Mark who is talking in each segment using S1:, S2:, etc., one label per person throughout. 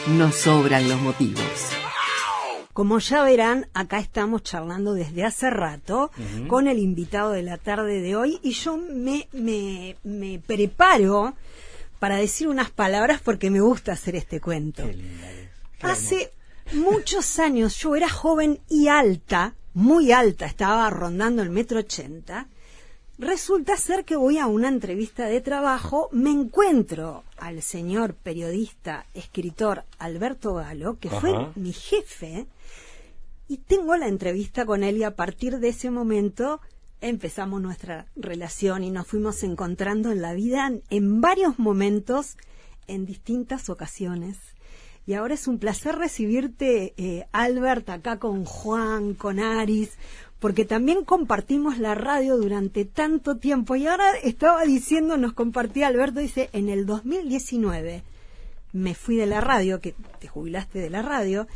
S1: nos sobran los motivos.
S2: Como ya verán, acá estamos charlando desde hace rato con el invitado de la tarde de hoy y yo me preparo para decir unas palabras porque me gusta hacer este cuento.
S3: Qué linda es.
S2: Hace muchos años yo era joven y alta, muy alta, estaba rondando el 1,80 m. Resulta ser que voy a una entrevista de trabajo, me encuentro al señor periodista, escritor Alberto Galo, que fue mi jefe, y tengo la entrevista con él y a partir de ese momento empezamos nuestra relación y nos fuimos encontrando en la vida en varios momentos, en distintas ocasiones. Y ahora es un placer recibirte, Albert, acá con Juan, con Aris, porque también compartimos la radio durante tanto tiempo. Y ahora estaba diciendo, nos compartía Alberto, dice, en el 2019 me fui de la radio, que te jubilaste de la radio,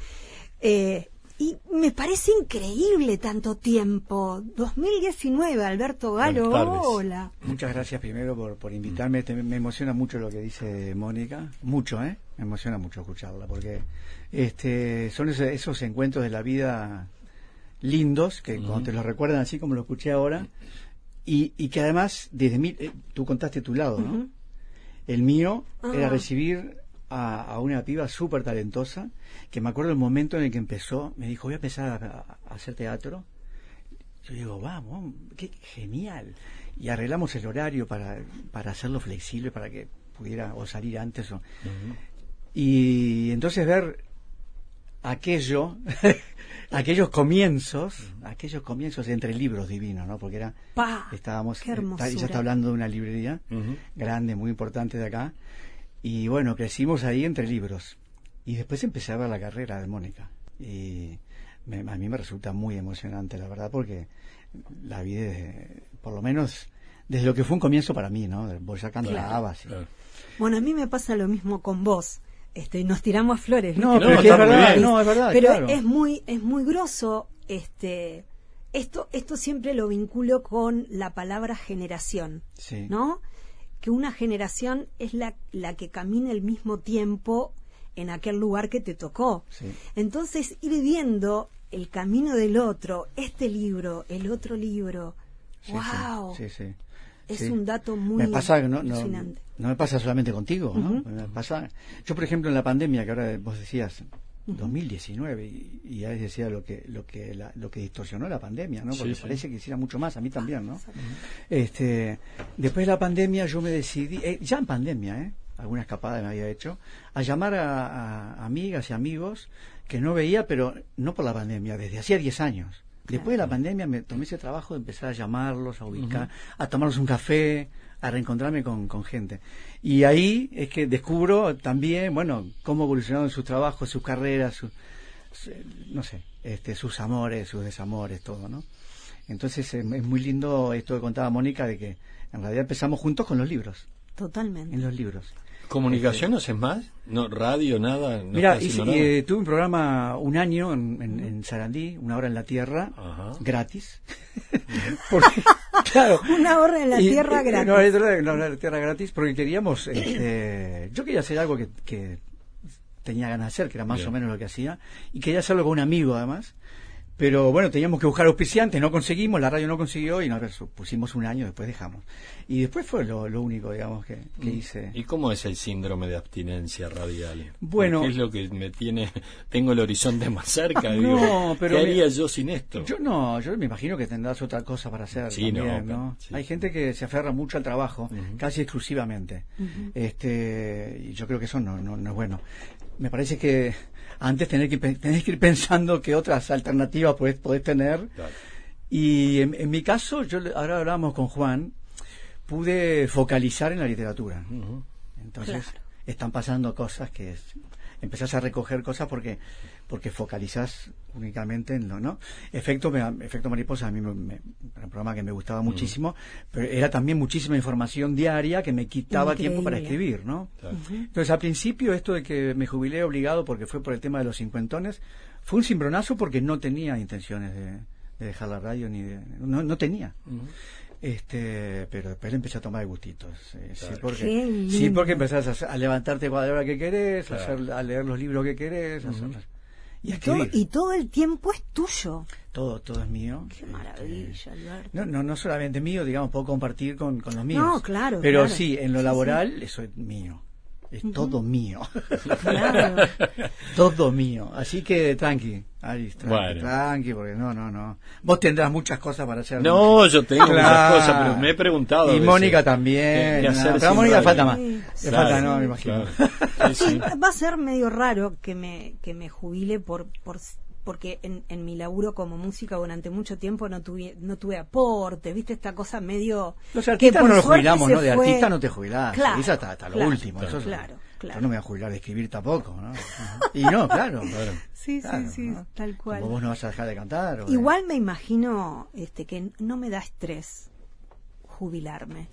S2: y me parece increíble tanto tiempo. 2019, Alberto Galo, hola.
S3: Muchas gracias primero por invitarme. Me emociona mucho lo que dice Mónica, mucho, me emociona mucho escucharla, porque son esos encuentros de la vida lindos, que cuando te los recuerdan así como lo escuché ahora, y que además, desde mí, tú contaste tu lado, ¿no? El mío era recibir a una piba súper talentosa, que me acuerdo el momento en el que empezó, me dijo, voy a empezar a hacer teatro. Yo digo, vamos, qué genial. Y arreglamos el horario para hacerlo flexible, para que pudiera o salir antes. Y entonces ver aquellos comienzos entre libros divinos, ¿no? Porque estábamos, ella está hablando de una librería grande, muy importante de acá, y bueno, crecimos ahí entre libros, y después empecé a ver la carrera de Mónica, y a mí me resulta muy emocionante, la verdad, porque la vi por lo menos desde lo que fue un comienzo para mí, ¿no? Voy sacando la habas. Claro.
S2: Bueno, a mí me pasa lo mismo con vos. Nos tiramos flores, ¿viste?
S3: No, pero es verdad, es verdad.
S2: Pero
S3: claro.
S2: es muy grosso. Esto siempre lo vinculo con la palabra generación,
S3: sí.
S2: ¿no? Que una generación es la que camina al mismo tiempo en aquel lugar que te tocó.
S3: Sí.
S2: Entonces, ir viendo el camino del otro, este libro, el otro libro,
S3: sí,
S2: ¡wow!
S3: Sí.
S2: Es un dato muy fascinante.
S3: No me pasa solamente contigo, ¿no? Me pasa, yo por ejemplo en la pandemia, que ahora vos decías 2019, y ya decía lo que distorsionó la pandemia, ¿no? Porque parece que hiciera mucho más, a mí también, ¿no? Después de la pandemia yo me decidí, ya en pandemia, alguna escapada me había hecho, a llamar a amigas y amigos que no veía, pero no por la pandemia, desde hacía 10 años. Después de la pandemia me tomé ese trabajo de empezar a llamarlos, a ubicar, a tomarlos un café, a reencontrarme con gente. Y ahí es que descubro también, bueno, cómo evolucionaron sus trabajos, sus carreras, sus amores, sus desamores, todo, ¿no? Entonces es muy lindo esto que contaba Mónica, de que en realidad empezamos juntos con los libros.
S2: Totalmente.
S3: En los libros.
S4: ¿Comunicación no haces más? ¿No, radio, nada? ¿No
S3: mira,
S4: nada?
S3: tuve un programa un año en Sarandí, Una hora en la Tierra, gratis. Porque, claro,
S2: una hora en la tierra gratis.
S3: Una hora en la tierra gratis, porque queríamos, yo quería hacer algo que tenía ganas de hacer, que era más o menos lo que hacía, y quería hacerlo con un amigo además. Pero bueno, teníamos que buscar auspiciantes, no conseguimos, la radio no consiguió y pusimos un año, después dejamos. Y después fue lo único, digamos, que hice.
S4: ¿Y cómo es el síndrome de abstinencia radial?
S3: Bueno,
S4: ¿qué es lo que me tiene? Tengo el horizonte más cerca,
S3: pero
S4: ¿qué haría yo sin esto?
S3: Yo me imagino que tendrás otra cosa para hacer también, ¿no?
S4: Sí.
S3: Hay gente que se aferra mucho al trabajo, casi exclusivamente. Y yo creo que eso no es bueno. Me parece que antes tenés que ir pensando qué otras alternativas podés tener.
S4: Claro.
S3: Y en mi caso, ahora hablábamos con Juan, pude focalizar en la literatura. Entonces están pasando cosas que empezás a recoger cosas porque focalizás únicamente en lo, ¿no? Efecto Mariposa a mí era un programa que me gustaba muchísimo, pero era también muchísima información diaria que me quitaba tiempo para escribir, ¿no?
S4: Claro.
S3: Entonces al principio esto de que me jubilé obligado porque fue por el tema de los cincuentones fue un cimbronazo porque no tenía intenciones de dejar la radio no tenía. Pero después le empecé a tomar gustitos.
S4: Claro.
S3: Sí, porque empezás a levantarte a la hora que querés,
S4: Claro.
S3: a leer los libros que querés, y a
S2: todo,
S3: escribir.
S2: y todo el tiempo es tuyo.
S3: Todo es mío.
S2: Qué maravilla, Alberto.
S3: No solamente mío, digamos, puedo compartir con los míos.
S2: No, claro,
S3: Pero
S2: claro.
S3: sí, en lo laboral, eso es mío. Es todo mío.
S2: Claro.
S3: Todo mío. Así que tranqui, Aris,
S4: Bueno.
S3: tranqui, porque no. Vos tendrás muchas cosas para hacer.
S4: No, yo tengo muchas
S3: Claro.
S4: cosas, pero me he preguntado. a
S3: Y
S4: veces,
S3: Mónica también.
S4: ¿qué hacer
S3: Pero a
S4: sin
S3: Mónica
S4: radio?
S3: falta más.
S2: Sí.
S3: Le
S4: Claro,
S3: falta, no, me imagino.
S4: claro. Sí, sí.
S2: Va a ser medio raro que me jubile porque en mi laburo como música durante mucho tiempo no tuve aporte, ¿viste? Esta cosa medio...
S3: Los
S2: que
S3: artistas
S2: por
S3: no nos
S2: suerte
S3: jubilamos,
S2: se
S3: ¿no? De
S2: fue.
S3: artista no te jubilás.
S2: Claro,
S3: Eso hasta lo
S2: claro,
S3: último. Eso
S2: claro.
S3: Yo no me voy a jubilar de escribir tampoco, ¿no? Y no, claro.
S2: Sí,
S3: Claro,
S2: sí,
S3: ¿no?
S2: tal cual.
S3: Como vos no vas a dejar de cantar. ¿o?
S2: Igual me imagino que no me da estrés jubilarme.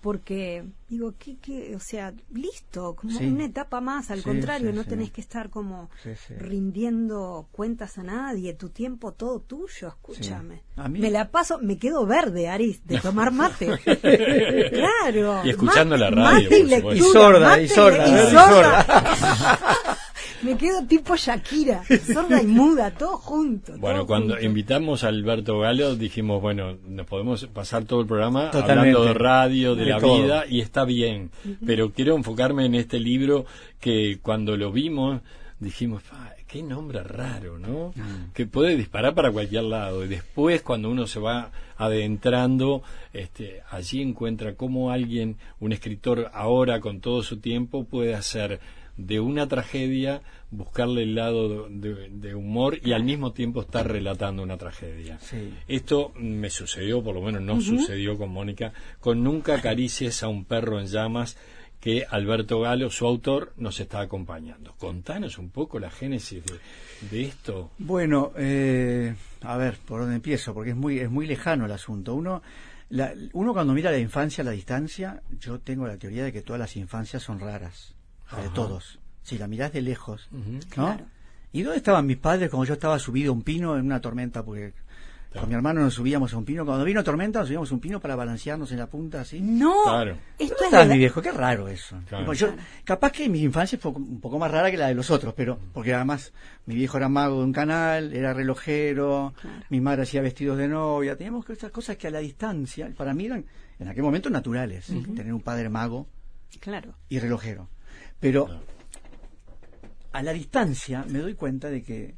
S2: Porque digo, o sea, listo, como
S3: Sí.
S2: una etapa más, al
S3: Sí,
S2: contrario,
S3: sí,
S2: no
S3: sí.
S2: tenés que estar como
S3: Sí, sí.
S2: rindiendo cuentas a nadie, tu tiempo todo tuyo, escúchame.
S3: Sí. A mí-
S2: me quedo verde, Aris, de tomar mate. Claro.
S4: Y escuchando la radio,
S2: mate y
S4: por supuesto.
S2: lectura,
S3: Y sorda,
S2: mate
S3: y sorda,
S2: y
S3: y
S2: sorda. Me quedo tipo Shakira, sorda y muda, todo junto.
S4: Bueno,
S2: todo
S4: cuando
S2: junto.
S4: invitamos a Alberto Galo dijimos, bueno, nos podemos pasar todo el programa
S3: Totalmente.
S4: hablando de radio, de
S3: De
S4: la
S3: todo.
S4: vida, y está bien, pero quiero enfocarme en este libro que cuando lo vimos dijimos, qué nombre raro, ¿no? Que puede disparar para cualquier lado, y después cuando uno se va adentrando, allí encuentra cómo alguien, un escritor ahora con todo su tiempo, puede hacer de una tragedia buscarle el lado de humor y al mismo tiempo estar relatando una tragedia.
S3: Sí.
S4: Esto me sucedió, por lo menos no sucedió con Mónica, con Nunca acaricies a un perro en llamas, que Alberto Galo, su autor, nos está acompañando. Contanos un poco la génesis de esto.
S3: Bueno, a ver, ¿por dónde empiezo? Porque es muy lejano el asunto. Uno cuando mira la infancia a la distancia, yo tengo la teoría de que todas las infancias son raras. De
S4: Ajá.
S3: todos. Si la mirás de lejos,
S4: Ujú.
S3: ¿no?
S2: Claro.
S3: ¿Y dónde estaban mis padres cuando yo estaba subido a un pino en una tormenta? Porque con mi hermano nos subíamos a un pino. Cuando vino tormenta nos subíamos a un pino para balancearnos en la punta así.
S2: No,
S4: Claro.
S2: esto
S3: ¿Dónde
S2: es
S3: estaba
S2: de-
S3: mi viejo? Qué raro eso.
S4: Claro.
S3: Tipo, capaz que mi infancia fue un poco más rara que la de los otros, pero porque además mi viejo era mago de un canal, era relojero,
S2: Claro.
S3: mi madre hacía vestidos de novia, teníamos esas cosas que a la distancia, para mí eran en aquel momento naturales, tener un padre mago
S2: Claro.
S3: y relojero. Pero
S4: Claro.
S3: a la distancia me doy cuenta de que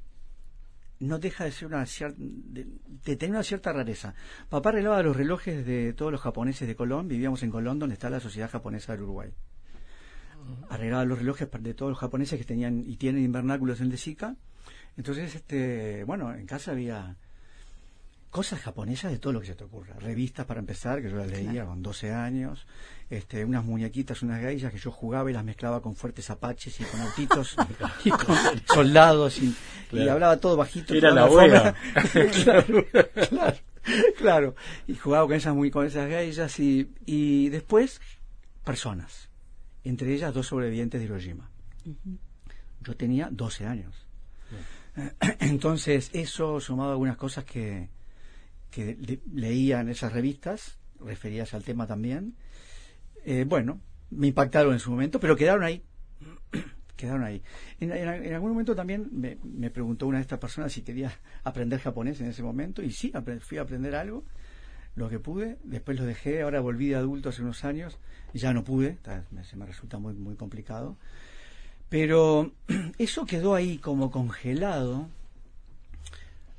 S3: no deja de ser de tener una cierta rareza. Papá arreglaba los relojes de todos los japoneses de Colón. Vivíamos en Colón, donde está la Sociedad Japonesa del Uruguay. Arreglaba los relojes de todos los japoneses que tenían y tienen invernáculos en el de Sica. Entonces, bueno, en casa había cosas japonesas de todo lo que se te ocurra. Revistas para empezar, que yo las leía con 12 años. Unas muñequitas, unas geishas que yo jugaba y las mezclaba con fuertes apaches y con autitos y con soldados y
S4: Claro.
S3: hablaba todo bajito.
S4: Era la
S3: toda
S4: wea.
S3: forma. Claro. Y jugaba con esas geishas y después personas. Entre ellas 2 sobrevivientes de Hiroshima. Yo tenía 12 años. Entonces, eso sumado a algunas cosas que leía en esas revistas, referidas al tema también, bueno, me impactaron en su momento, pero quedaron ahí. Quedaron ahí. En algún momento también me preguntó una de estas personas si quería aprender japonés en ese momento, y sí, fui a aprender algo, lo que pude, después lo dejé, ahora volví de adulto hace unos años, y ya no pude, se me resulta muy, muy complicado. Pero eso quedó ahí como congelado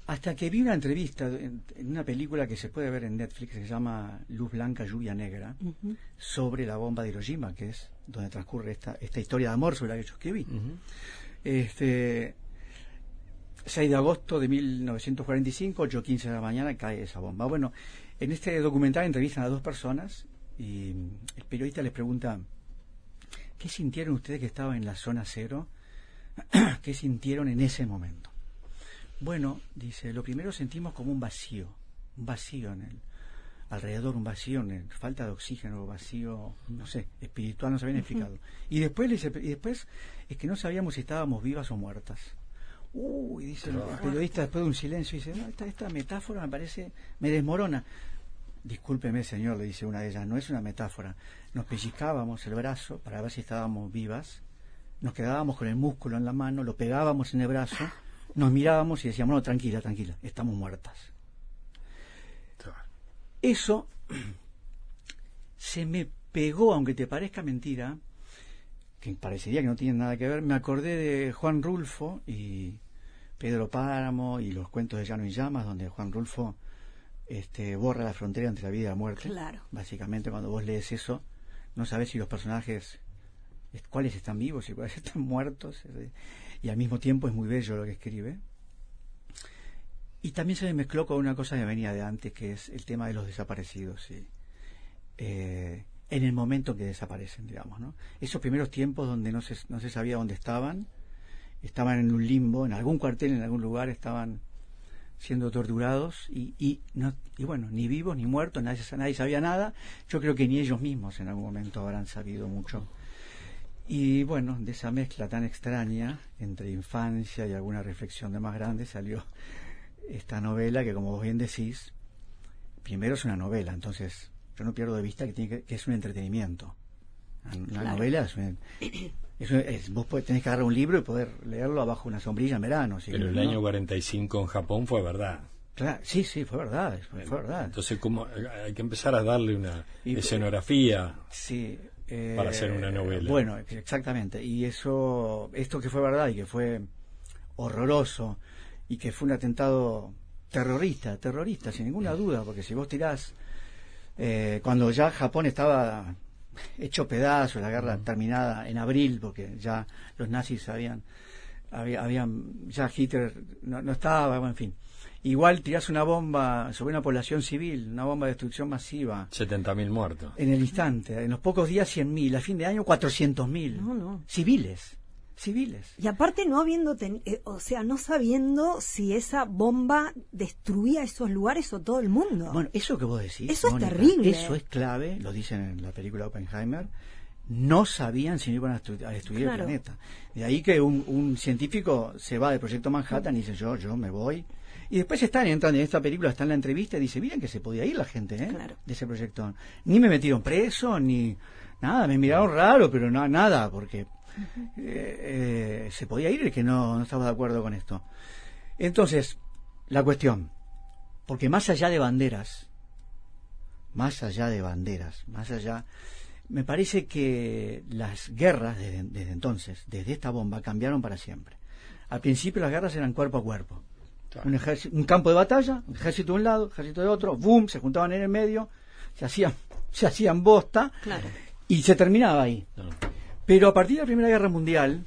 S3: hasta que vi una entrevista en una película que se puede ver en Netflix que se llama Luz Blanca, Lluvia Negra, sobre la bomba de Hiroshima, que es donde transcurre esta historia de amor sobre la que yo escribí. 6 de agosto de 1945, 8:15 de la mañana, cae esa bomba. Bueno, en este documental entrevistan a 2 personas y el periodista les pregunta: ¿qué sintieron ustedes que estaban en la zona cero? ¿Qué sintieron en ese momento? Bueno, dice, lo primero sentimos como un vacío en alrededor, un vacío en falta de oxígeno, vacío, no sé, espiritual, no se habían explicado. Y después es que no sabíamos si estábamos vivas o muertas. Dice el periodista después de un silencio, dice, no, esta metáfora me desmorona. discúlpeme señor, le dice una de ellas, no es una metáfora, nos pellizcábamos el brazo para ver si estábamos vivas, nos quedábamos con el músculo en la mano, lo pegábamos en el brazo, nos mirábamos y decíamos, no, tranquila, tranquila, estamos muertas. Eso se me pegó, aunque te parezca mentira, que parecería que no tiene nada que ver. Me acordé de Juan Rulfo y Pedro Páramo y los cuentos de Llano y Llamas, donde Juan Rulfo borra la frontera entre la vida y la muerte.
S2: Claro.
S3: Básicamente, cuando vos lees eso, no sabes si los personajes, cuáles están vivos y cuáles están muertos, y al mismo tiempo es muy bello lo que escribe. Y también se me mezcló con una cosa que venía de antes, que es el tema de los desaparecidos, ¿sí? En el momento que desaparecen, digamos, ¿no? Esos primeros tiempos donde no se sabía dónde estaban en un limbo, en algún cuartel, en algún lugar, estaban siendo torturados y bueno, ni vivos ni muertos, nadie sabía nada. Yo creo que ni ellos mismos en algún momento habrán sabido mucho. Y bueno, de esa mezcla tan extraña entre infancia y alguna reflexión de más grande salió esta novela que, como vos bien decís, primero es una novela, entonces yo no pierdo de vista que es un entretenimiento. Una
S2: Claro.
S3: novela vos tenés que agarrar un libro y poder leerlo abajo una sombrilla en verano.
S4: Pero el año 45 en Japón fue verdad.
S3: Claro, sí, fue verdad, fue verdad.
S4: Entonces, ¿cómo? Hay que empezar a darle una escenografía
S3: Sí,
S4: para hacer una novela.
S3: Bueno, exactamente. Y esto que fue verdad y que fue horroroso y que fue un atentado terrorista, sin ninguna duda, porque si vos tirás, cuando ya Japón estaba hecho pedazo, la guerra terminada en abril, porque ya los nazis habían ya Hitler no estaba, bueno, en fin. Igual tirás una bomba sobre una población civil, una bomba de destrucción masiva.
S4: 70.000 muertos.
S3: En el instante, en los pocos días 100.000, a fin de año 400.000.
S2: No.
S3: Civiles.
S2: Y aparte no habiendo, no sabiendo si esa bomba destruía esos lugares o todo el mundo.
S3: Bueno, eso que vos decís,
S2: eso
S3: Mónica,
S2: es terrible.
S3: Eso es clave, lo dicen en la película Oppenheimer. No sabían si no iban a destruir
S2: Claro.
S3: el planeta. De ahí que un científico se va del proyecto Manhattan y dice, yo me voy. Y después entran en esta película, está en la entrevista y dice, miren que se podía ir la gente,
S2: Claro.
S3: de ese proyecto. Ni me metieron preso, ni nada, me miraron raro, pero nada, porque se podía ir el que no estaba de acuerdo con esto. Entonces, la cuestión, porque más allá de banderas, me parece que las guerras desde entonces, desde esta bomba, cambiaron para siempre. Al principio las guerras eran cuerpo a cuerpo. Un campo de batalla, un ejército de un lado, ejército de otro, boom, se juntaban en el medio, se hacían bosta,
S2: Claro.
S3: y se terminaba ahí.
S4: No.
S3: Pero a partir de la Primera Guerra Mundial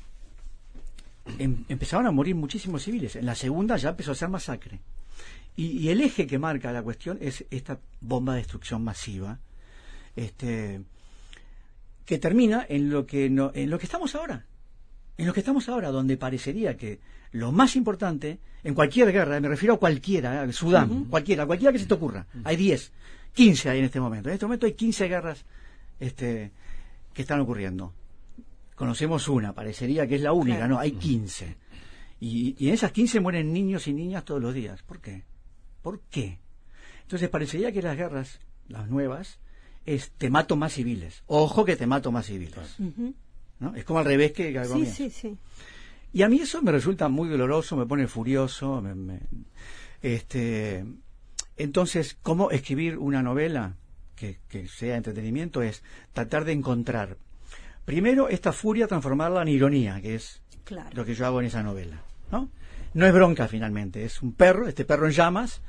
S3: empezaron a morir muchísimos civiles. En la Segunda ya empezó a ser masacre. Y el eje que marca la cuestión es esta bomba de destrucción masiva, que termina en lo que estamos ahora. En lo que estamos ahora, donde parecería que lo más importante, en cualquier guerra, me refiero a cualquiera, al Sudán, cualquiera que se te ocurra, hay 10, 15 hay en este momento. En este momento hay 15 guerras que están ocurriendo. Conocemos una, parecería que es la única,
S2: Claro.
S3: no, hay 15. Y en esas 15 mueren niños y niñas todos los días. ¿Por qué? Entonces parecería que las guerras, las nuevas, te mato más civiles. Ojo que te mato más civiles.
S2: Ujú.
S3: ¿No? Es como al revés que al comienzo.
S2: Sí.
S3: Y a mí eso me resulta muy doloroso, me pone furioso. Entonces, ¿cómo escribir una novela que sea entretenimiento? Es tratar de encontrar, primero, esta furia, transformarla en ironía, que es
S2: Claro.
S3: lo que yo hago en esa novela. No es bronca, finalmente, es un perro, este perro en llamas,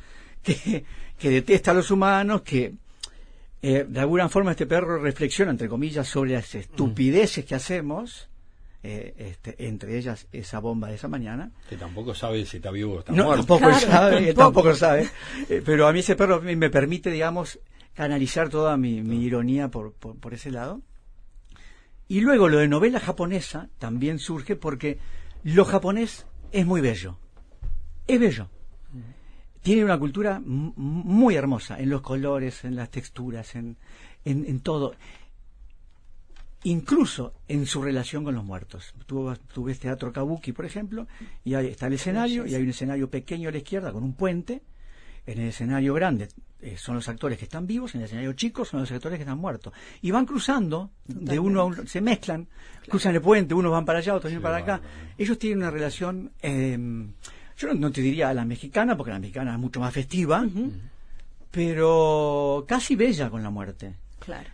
S3: que detesta a los humanos, que de alguna forma este perro reflexiona, entre comillas, sobre las estupideces que hacemos, entre ellas esa bomba de esa mañana.
S4: Que tampoco sabe si está vivo o está
S3: No,
S4: muerto.
S3: tampoco
S2: Claro,
S3: sabe, tampoco sabe. Pero a mí ese perro me permite, digamos, canalizar toda mi ironía por ese lado. Y luego lo de novela japonesa también surge porque lo japonés es muy bello. Es bello. Tiene una cultura muy hermosa en los colores, en las texturas, en todo. Incluso en su relación con los muertos. Tú ves teatro kabuki, por ejemplo, y ahí está el escenario, y hay un escenario pequeño a la izquierda con un puente, En el escenario grande son los actores que están vivos, en el escenario chico son los actores que están muertos. Y van cruzando, de uno a uno, se mezclan, cruzan el puente, unos van para allá, otros vienen para acá. Ellos tienen una relación, yo no te diría a la mexicana, porque la mexicana es mucho más festiva, pero casi bella con la muerte.
S2: Claro.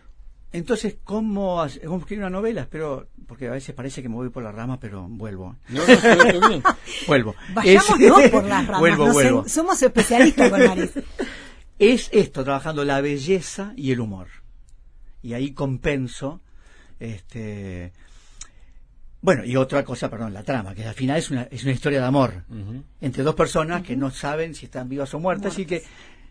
S3: Entonces, ¿cómo escribir una novela? Espero, porque a veces parece que me voy por las ramas, pero vuelvo.
S4: No, estoy bien.
S3: Vuelvo.
S2: Vayámonos por las ramas.
S3: Vuelvo.
S2: Somos especialistas con Maris.
S3: Es esto, trabajando la belleza y el humor. Y ahí compenso, bueno, y otra cosa, perdón, la trama, que al final es una historia de amor entre dos personas que no saben si están vivas o muertas, y que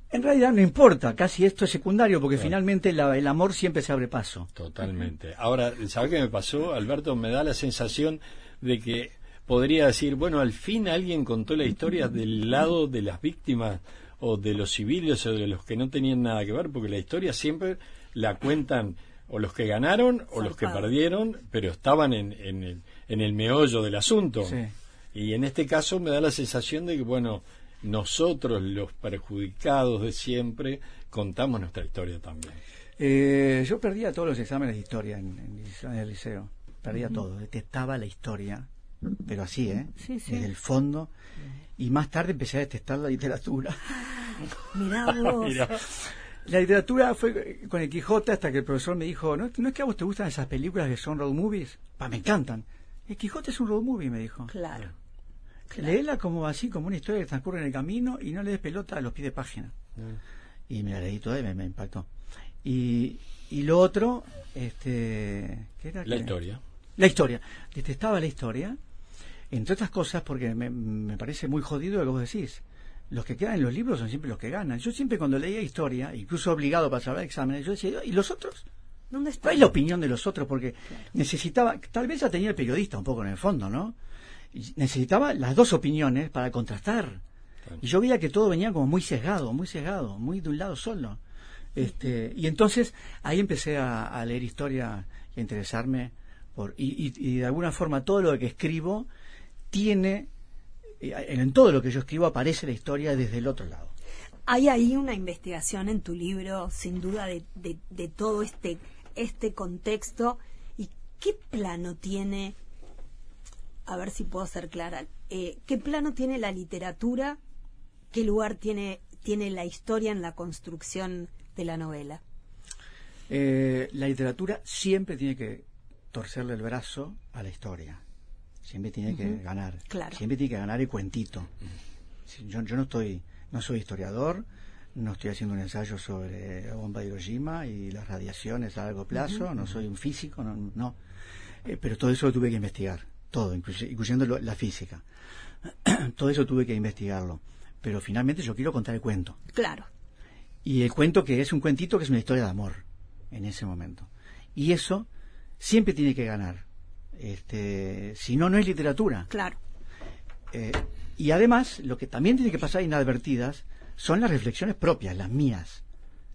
S3: en realidad no importa, casi esto es secundario, porque finalmente el amor siempre se abre paso.
S4: Totalmente. Ahora, ¿sabes qué me pasó, Alberto? Me da la sensación de que podría decir, bueno, al fin alguien contó la historia del lado de las víctimas o de los civiles o de los que no tenían nada que ver, porque la historia siempre la cuentan o los que ganaron o los que perdieron, pero estaban en el meollo del asunto.
S3: Sí.
S4: Y en este caso me da la sensación de que, bueno, nosotros, los perjudicados de siempre, contamos nuestra historia también.
S3: Yo perdía todos los exámenes de historia en el liceo. Perdía todo. Detestaba la historia, pero así,
S2: Sí.
S3: Desde el fondo. Y más tarde empecé a detestar la literatura.
S2: Mirá vos.
S4: Mira.
S3: La literatura fue con el Quijote, hasta que el profesor me dijo, ¿no es que a vos te gustan esas películas que son road movies? Me encantan. El Quijote es un road movie, me dijo.
S2: Claro.
S3: Léela como así, como una historia que transcurre en el camino, y no le des pelota a los pies de página. Y me la leí toda y me impactó. Y lo otro, ¿qué era?
S4: La historia.
S3: La historia. Detestaba la historia, entre otras cosas, porque me parece muy jodido lo que vos decís. Los que quedan en los libros son siempre los que ganan. Yo siempre cuando leía historia, incluso obligado para salvar exámenes, yo decía, ¿y los otros?
S2: ¿Dónde está?
S3: ¿Cuál es la opinión de los otros? Porque necesitaba, tal vez ya tenía el periodista un poco en el fondo, ¿no? Y necesitaba las dos opiniones para contrastar. Y yo veía que todo venía como muy sesgado, muy de un lado solo. Y entonces ahí empecé a leer historia y a interesarme y de alguna forma todo lo que escribo tiene, en todo lo que yo escribo aparece la historia desde el otro lado.
S2: Hay ahí una investigación en tu libro, sin duda, de todo este contexto. ¿Y qué plano tiene, a ver si puedo ser clara, qué plano tiene la literatura, qué lugar tiene la historia en la construcción de la novela?
S3: La literatura siempre tiene que torcerle el brazo a la historia. Siempre tiene que ganar.
S2: Claro.
S3: Siempre tiene que ganar el cuentito. Yo no soy historiador, no estoy haciendo un ensayo sobre la bomba de Hiroshima y las radiaciones a largo plazo, no soy un físico, no. Pero todo eso lo tuve que investigar, todo, incluyendo la física. Todo eso tuve que investigarlo. Pero finalmente yo quiero contar el cuento.
S2: Claro.
S3: Y el cuento que es un cuentito que es una historia de amor en ese momento. Y eso siempre tiene que ganar. Si no, no es literatura.
S2: Claro.
S3: Y además, lo que también tiene que pasar inadvertidas son las reflexiones propias, las mías.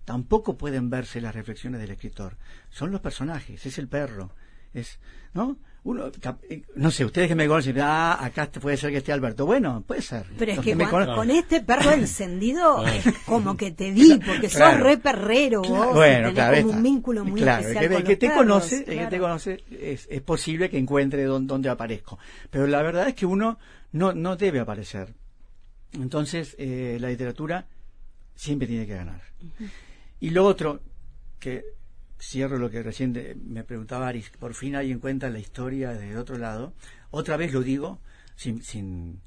S3: Tampoco pueden verse las reflexiones del escritor. Son los personajes, es el perro, ¿no? No sé, ustedes que me conocen, acá puede ser que esté Alberto. Bueno, puede ser.
S2: Pero es que con este perro encendido es como que te vi, porque sos re perrero vos.
S3: Bueno,
S2: tenés como un vínculo muy especial con
S3: el que
S2: los
S3: te
S2: perros,
S3: conoce,
S2: claro.
S3: el que te conoce es posible que encuentre dónde aparezco. Pero la verdad es que uno no debe aparecer. Entonces, la literatura siempre tiene que ganar. Y lo otro, que cierro lo que recién me preguntaba Aris, por fin alguien cuenta la historia desde otro lado. Otra vez lo digo, sin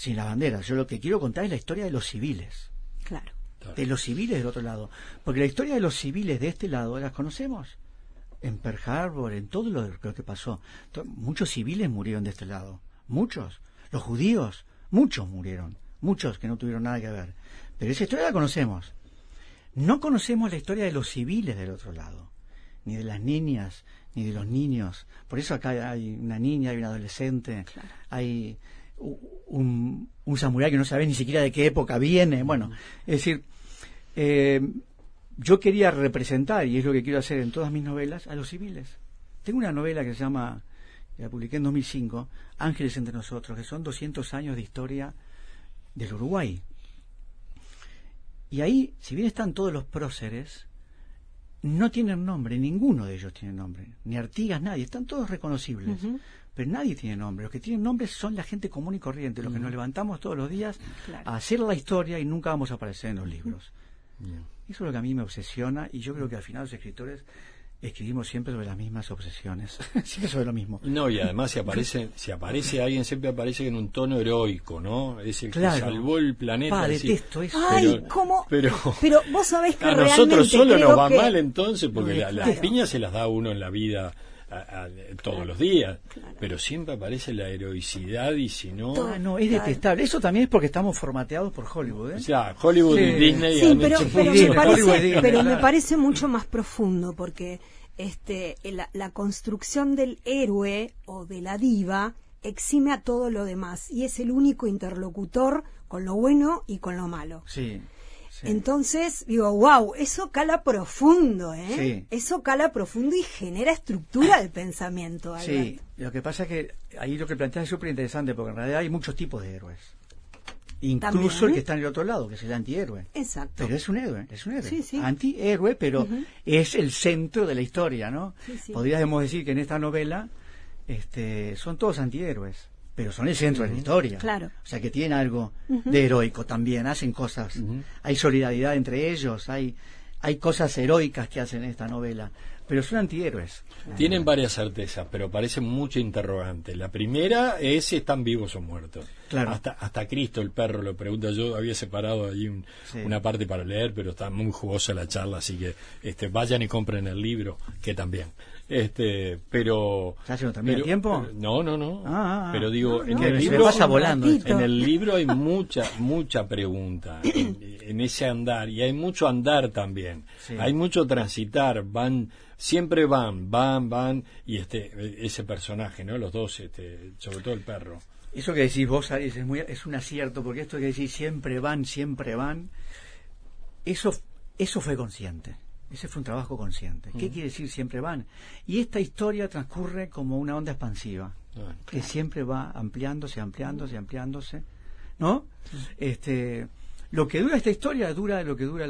S3: la bandera. Yo lo que quiero contar es la historia de los civiles.
S2: Claro.
S3: De los civiles del otro lado. Porque la historia de los civiles de este lado las conocemos. En Pearl Harbor, en todo lo que pasó. Muchos civiles murieron de este lado. Muchos. Los judíos, muchos murieron. Muchos que no tuvieron nada que ver. Pero esa historia la conocemos. No conocemos la historia de los civiles del otro lado, ni de las niñas, ni de los niños. Por eso acá hay una niña, hay un adolescente, claro. Hay un samurái que no sabe ni siquiera de qué época viene. Bueno, es decir, yo quería representar, y es lo que quiero hacer en todas mis novelas, a los civiles. Tengo una novela que se llama, la publiqué en 2005, Ángeles entre nosotros, que son 200 años de historia del Uruguay. Y ahí, si bien están todos los próceres, no tienen nombre, ninguno de ellos tiene nombre, ni Artigas, nadie, están todos reconocibles, pero nadie tiene nombre. Los que tienen nombre son la gente común y corriente, los que nos levantamos todos los días a hacer la historia y nunca vamos a aparecer en los libros. Eso es lo que a mí me obsesiona, y yo creo que al final los escritores escribimos siempre sobre las mismas obsesiones, siempre sobre lo mismo.
S4: No, y además si aparece alguien, siempre aparece en un tono heroico, ¿no? Es el que salvó el planeta.
S3: Detesto eso.
S2: Ay, pero vos sabés que
S4: a
S2: realmente
S4: nosotros solo nos va
S2: que...
S4: mal entonces, porque las piñas se las da uno en la vida todos los días, pero siempre aparece la heroicidad, y si no...
S3: no, es detestable. Eso también es porque estamos formateados por Hollywood, ¿eh?
S4: O sea, Hollywood y Disney
S2: sí,
S4: han
S2: pero
S4: hecho
S2: me parece mucho más profundo, porque la construcción del héroe o de la diva exime a todo lo demás, y es el único interlocutor con lo bueno y con lo malo.
S3: Sí.
S2: Entonces, digo, wow, eso cala profundo, ¿eh?
S3: Sí.
S2: Eso cala profundo y genera estructura del pensamiento, Albert.
S3: Sí, lo que pasa es que ahí lo que planteas es súper interesante, porque en realidad hay muchos tipos de héroes. Incluso
S2: ¿también?
S3: El que está en el otro lado, que es el antihéroe.
S2: Exacto.
S3: Pero es un héroe.
S2: Sí.
S3: Antihéroe, pero es el centro de la historia, ¿no?
S2: Sí.
S3: Podríamos decir que en esta novela son todos antihéroes, pero son el centro de la historia.
S2: Claro.
S3: O sea, que tienen algo de heroico también, hacen cosas, hay solidaridad entre ellos, hay cosas heroicas que hacen en esta novela, pero son antihéroes.
S4: Tienen varias certezas, pero parecen mucho interrogantes. La primera es si están vivos o muertos.
S3: Claro.
S4: Hasta Cristo, el perro, lo pregunta. Yo había separado allí una parte para leer, pero está muy jugosa la charla, así que vayan y compren el libro, que también. Pero
S3: ¿Ya se nos termina el tiempo?
S4: No. Pero digo, en el
S3: se
S4: libro
S3: pasa volando.
S4: En el libro hay mucha pregunta en ese andar, y hay mucho andar también.
S3: Sí.
S4: Hay mucho transitar, siempre van, y ese personaje, ¿no? Los dos, sobre todo el perro.
S3: Eso que decís vos, Aries, es un acierto, porque esto que decís siempre van, eso fue consciente. Ese fue un trabajo consciente. ¿Qué quiere decir siempre van? Y esta historia transcurre como una onda expansiva, que siempre va ampliándose, ¿no? Lo que dura esta historia dura lo que dura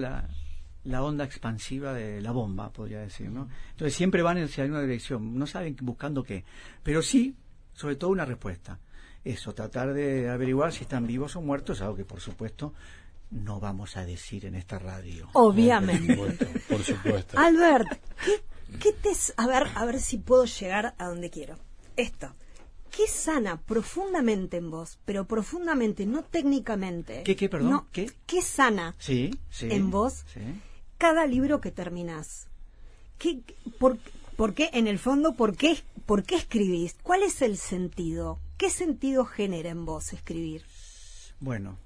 S3: la onda expansiva de la bomba, podría decir, ¿no? Entonces siempre van hacia una dirección, no saben buscando qué, pero sí, sobre todo una respuesta. Eso, tratar de averiguar si están vivos o muertos, algo que por supuesto no vamos a decir en esta radio.
S2: Obviamente.
S4: Por supuesto.
S2: Albert, a ver si puedo llegar a donde quiero. Esto, ¿qué sana profundamente en vos? Pero profundamente, no técnicamente.
S3: Perdón?
S2: No,
S3: ¿Qué
S2: sana en vos cada libro que terminás? ¿Por qué, en el fondo, por qué escribís? ¿Cuál es el sentido? ¿Qué sentido genera en vos escribir?
S3: Bueno,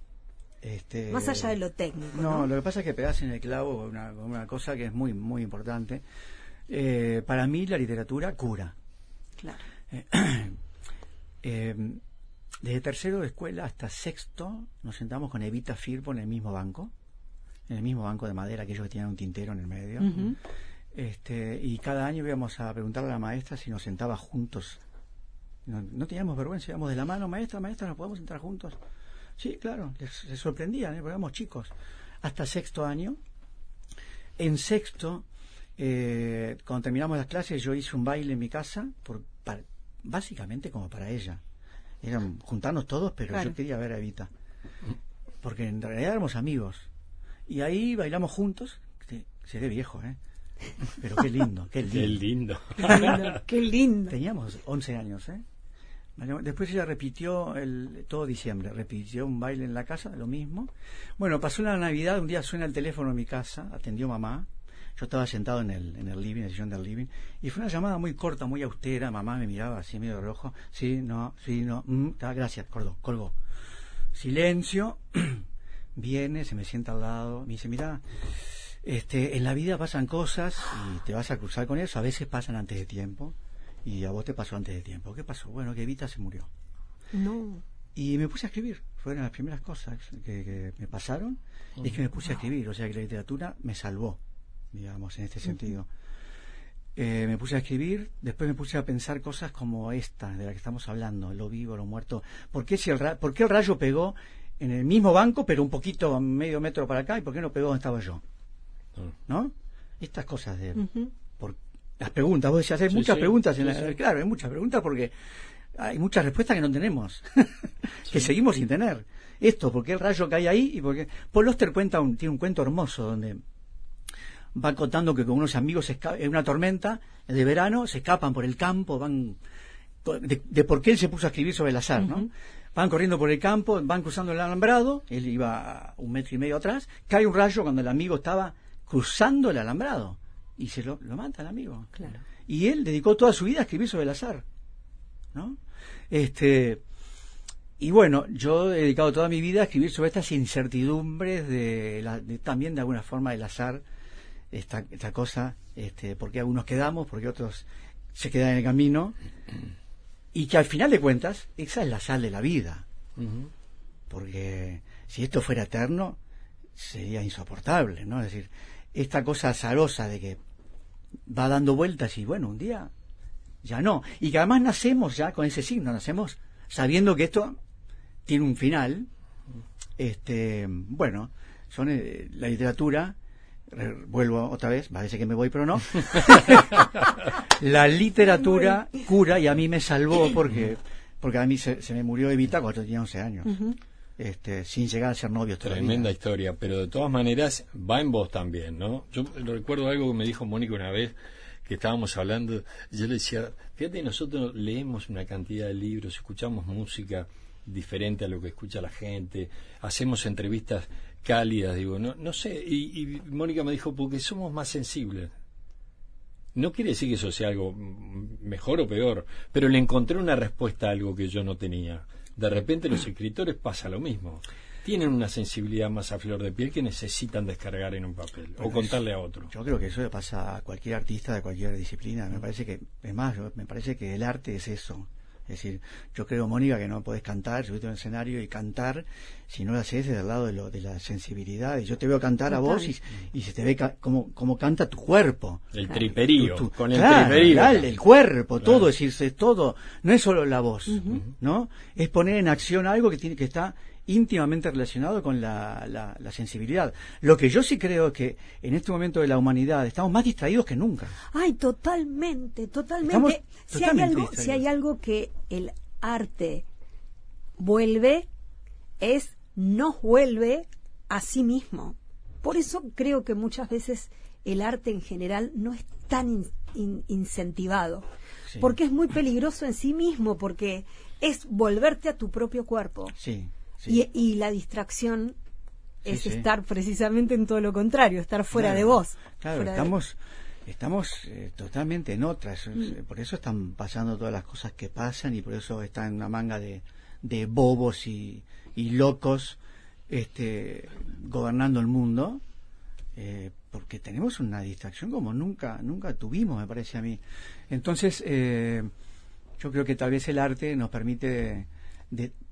S2: más allá de lo técnico, ¿no?
S3: Lo que pasa es que pegás en el clavo una cosa que es muy, muy importante. Para mí la literatura cura.
S2: Claro.
S3: Desde tercero de escuela hasta sexto nos sentamos con Evita Firpo en el mismo banco de madera, aquellos que tenían un tintero en el medio. Y cada año íbamos a preguntarle a la maestra si nos sentaba juntos. No teníamos vergüenza, íbamos de la mano, maestra, ¿nos podemos sentar juntos? Sí, claro, se sorprendían, porque éramos chicos. Hasta sexto año. En sexto, cuando terminamos las clases, yo hice un baile en mi casa, básicamente como para ella. Eran juntarnos todos, pero claro, yo quería ver a Evita. Porque en realidad éramos amigos. Y ahí bailamos juntos. Seré viejo, ¿eh? Pero qué lindo, qué lindo.
S2: Qué lindo.
S3: Teníamos 11 años, ¿eh? Después ella repitió todo diciembre, repitió un baile en la casa, lo mismo. Bueno, pasó la Navidad, un día suena el teléfono en mi casa, atendió mamá. Yo estaba sentado en el living, en el sillón del living, y fue una llamada muy corta, muy austera. Mamá me miraba así medio de rojo. Sí, no. Gracias, colgó. Silencio. Viene, se me sienta al lado, me dice, mira, en la vida pasan cosas y te vas a cruzar con eso, a veces pasan antes de tiempo, y a vos te pasó antes de tiempo. ¿Qué pasó? Bueno, que Evita se murió.
S2: No.
S3: Y me puse a escribir. Fueron las primeras cosas que me pasaron, es que me puse a escribir. O sea que la literatura me salvó, digamos, en este sentido. Me puse a escribir, después me puse a pensar cosas como esta, de la que estamos hablando, lo vivo, lo muerto. ¿Por qué el rayo pegó en el mismo banco, pero un poquito, medio metro para acá, ¿y por qué no pegó donde estaba yo? ¿No? Estas cosas de... por las preguntas, vos decías, hay muchas preguntas, claro, hay muchas preguntas porque hay muchas respuestas que no tenemos, que seguimos sin tener. Esto, ¿por qué el rayo cae ahí? Y porque Paul Auster tiene un cuento hermoso donde va contando que con unos amigos en una tormenta de verano se escapan por el campo, van de por qué él se puso a escribir sobre el azar, ¿no? Van corriendo por el campo, van cruzando el alambrado, él iba 1,5 metros atrás, cae un rayo cuando el amigo estaba cruzando el alambrado y se lo mata el amigo.
S2: Claro.
S3: Y él dedicó toda su vida a escribir sobre el azar, ¿no? Y bueno, yo he dedicado toda mi vida a escribir sobre estas incertidumbres también de alguna forma del azar, esta cosa, por qué algunos quedamos, por qué otros se quedan en el camino, y que al final de cuentas esa es la sal de la vida, porque si esto fuera eterno sería insoportable, ¿no? Es decir, esta cosa azarosa de que va dando vueltas y bueno, un día ya no, y que además nacemos ya con ese signo, nacemos sabiendo que esto tiene un final. Bueno, son la literatura, vuelvo otra vez, parece que me voy pero no, la literatura cura, y a mí me salvó porque a mí se me murió Evita cuando tenía 11 años, sin llegar a ser novios todavía.
S4: Tremenda historia, pero de todas maneras va en vos también, ¿no? Yo recuerdo algo que me dijo Mónica una vez, que estábamos hablando, yo le decía, fíjate, nosotros leemos una cantidad de libros, escuchamos música diferente a lo que escucha la gente, hacemos entrevistas cálidas, digo, no sé, y Mónica me dijo, porque somos más sensibles. No quiere decir que eso sea algo mejor o peor, pero le encontré una respuesta a algo que yo no tenía. De repente los escritores pasa lo mismo. Tienen una sensibilidad más a flor de piel que necesitan descargar en un papel o contarle a otro.
S3: Yo creo que eso le pasa a cualquier artista de cualquier disciplina. Me parece que, es más, me parece que el arte es eso. Es decir, yo creo, Mónica, que no podés cantar, subirte a un escenario y cantar si no lo haces desde el lado de la sensibilidad. Y yo te veo cantar a vos y se te ve como canta tu cuerpo.
S4: El triperío, con el
S3: claro,
S4: triperío.
S3: El cuerpo, todo, es decir, todo. No es solo la voz, ¿no? Es poner en acción algo que está íntimamente relacionado con la sensibilidad. Lo que yo sí creo es que en este momento de la humanidad estamos más distraídos que nunca.
S2: Ay, totalmente.
S3: Estamos
S2: Si
S3: totalmente
S2: hay algo que el arte nos vuelve a sí mismo. Por eso creo que muchas veces el arte en general no es tan incentivado, porque es muy peligroso en sí mismo, porque es volverte a tu propio cuerpo.
S3: Sí.
S2: Y la distracción es estar precisamente en todo lo contrario, estar fuera de vos.
S3: Claro, estamos totalmente en otras. Por eso están pasando todas las cosas que pasan y por eso están una manga de bobos y locos gobernando el mundo, porque tenemos una distracción como nunca tuvimos, me parece a mí. Entonces, yo creo que tal vez el arte nos permite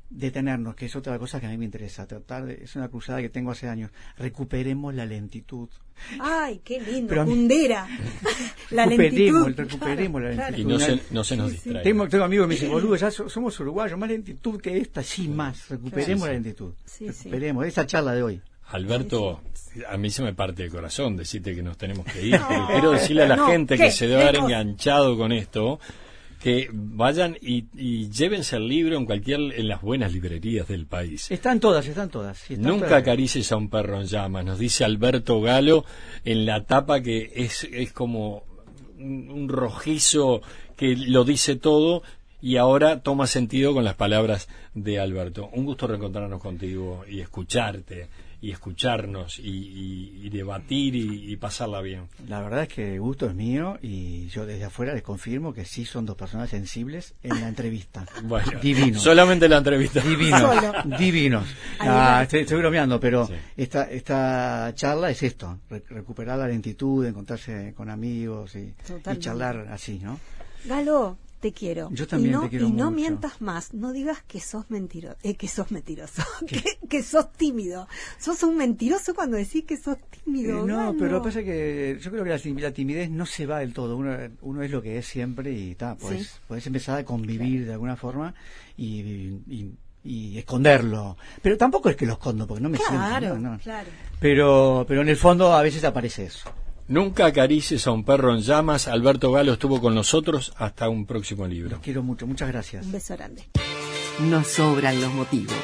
S3: detenernos, que es otra cosa que a mí me interesa, es una cruzada que tengo hace años, recuperemos la lentitud.
S2: Ay, qué lindo, Kundera. La lentitud.
S3: Recuperemos la lentitud.
S4: Y no se nos distraiga.
S3: Tengo amigos que me dicen, boludo, ya somos uruguayos, más lentitud que esta, sí, más, recuperemos la lentitud. Recuperemos esa charla de hoy.
S4: Alberto, a mí se me parte el corazón decirte que nos tenemos que ir, pero quiero decirle a la gente que se debe haber enganchado con esto, que vayan y llévense el libro en las buenas librerías del país.
S3: Están todas.
S4: Nunca acaricies a un perro en llamas, nos dice Alberto Galo en la tapa, que es como un rojizo que lo dice todo, y ahora toma sentido con las palabras de Alberto. Un gusto reencontrarnos contigo y escucharte y escucharnos y debatir y pasarla bien.
S3: La verdad es que el gusto es mío y yo desde afuera les confirmo que sí son dos personas sensibles en la entrevista.
S4: Bueno,
S3: divinos.
S4: Solamente la entrevista.
S3: Divinos. Estoy bromeando, pero esta charla es esto, recuperar la lentitud, encontrarse con amigos y charlar así, ¿no?
S2: Galo, te quiero.
S3: Yo también te quiero mucho.
S2: Y no mientas más, no digas que sos mentiroso, que sos tímido. Sos un mentiroso cuando decís que sos tímido.
S3: No, pero pasa que yo creo que la timidez no se va del todo. Uno es lo que es siempre y podés empezar a convivir de alguna forma y y esconderlo. Pero tampoco es que lo escondo, porque no me
S2: Claro,
S3: siento. No.
S2: claro.
S3: Pero en el fondo a veces aparece eso.
S4: Nunca acaricies a un perro en llamas. Alberto Galo estuvo con nosotros. Hasta un próximo libro.
S3: Los quiero mucho. Muchas gracias.
S2: Un beso grande.
S1: Nos sobran los motivos.